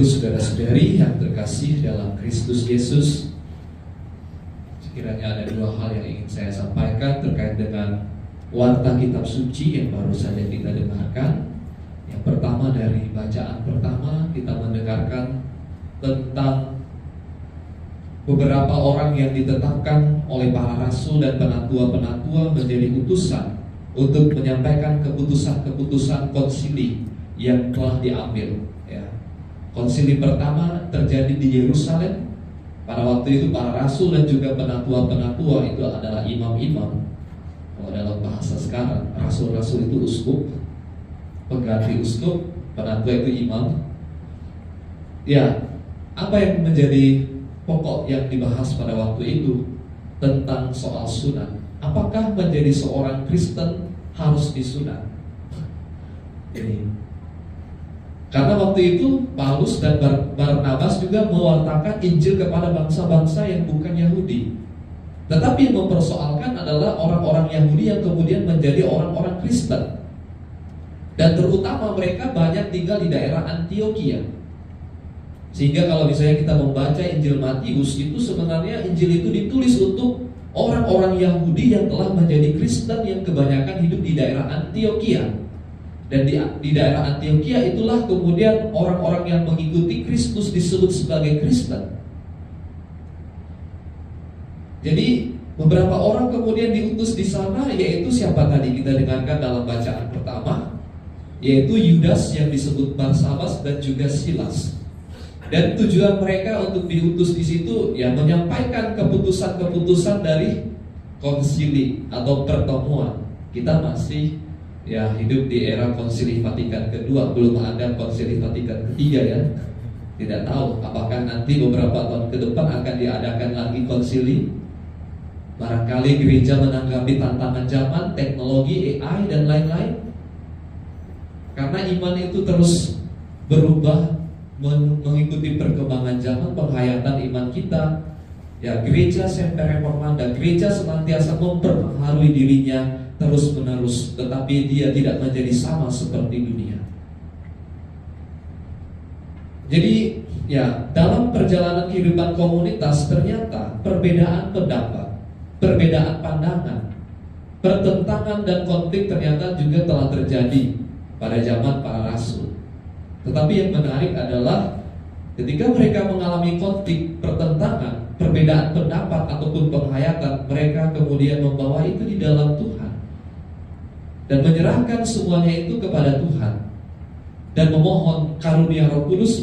Bapak Ibu saudara-saudari yang terkasih dalam Kristus Yesus, sekiranya ada dua hal yang ingin saya sampaikan terkait dengan warta kitab suci yang baru saja kita dengarkan. Yang pertama, dari bacaan pertama kita mendengarkan tentang beberapa orang yang ditetapkan oleh para rasul dan penatua-penatua menjadi utusan untuk menyampaikan keputusan-keputusan konsili yang telah diambil. Konsili pertama terjadi di Yerusalem. Pada waktu itu para rasul dan juga penatua-penatua itu adalah imam-imam. Kalau dalam bahasa sekarang, rasul-rasul itu uskup, pengganti uskup, penatua itu imam. Ya, apa yang menjadi pokok yang dibahas pada waktu itu tentang soal sunat? Apakah menjadi seorang Kristen harus disunat? Ini karena waktu itu Paulus dan Barnabas juga mewartakan Injil kepada bangsa-bangsa yang bukan Yahudi. Tetapi yang mempersoalkan adalah orang-orang Yahudi yang kemudian menjadi orang-orang Kristen. Dan terutama mereka banyak tinggal di daerah Antioquia. Sehingga kalau misalnya kita membaca Injil Matius, itu sebenarnya Injil itu ditulis untuk orang-orang Yahudi yang telah menjadi Kristen yang kebanyakan hidup di daerah Antioquia. Dan di daerah Antioquia itulah kemudian orang-orang yang mengikuti Kristus disebut sebagai Kristen. Jadi beberapa orang kemudian diutus di sana, yaitu siapa tadi kita dengarkan dalam bacaan pertama, yaitu Yudas yang disebut Barsabas dan juga Silas. Dan tujuan mereka untuk diutus di situ ya menyampaikan keputusan-keputusan dari konsili atau pertemuan. Kita masih hidup di era Konsili Vatikan kedua, belum ada Konsili Vatikan ketiga ya. Tidak tahu apakah nanti beberapa tahun ke depan akan diadakan lagi konsili. Barangkali gereja menanggapi tantangan zaman, teknologi, AI dan lain-lain. Karena iman itu terus berubah mengikuti perkembangan zaman, penghayatan iman kita. Ya, gereja Semper Reformanda, gereja senantiasa memperbaharui dirinya terus menerus, tetapi dia tidak menjadi sama seperti dunia. Jadi ya, dalam perjalanan kehidupan komunitas ternyata perbedaan pendapat, perbedaan pandangan, pertentangan dan konflik ternyata juga telah terjadi pada zaman para rasul. Tetapi yang menarik adalah ketika mereka mengalami konflik, pertentangan, perbedaan pendapat ataupun penghayatan, mereka kemudian membawa itu di dalam Tuhan dan menyerahkan semuanya itu kepada Tuhan dan memohon karunia Roh Kudus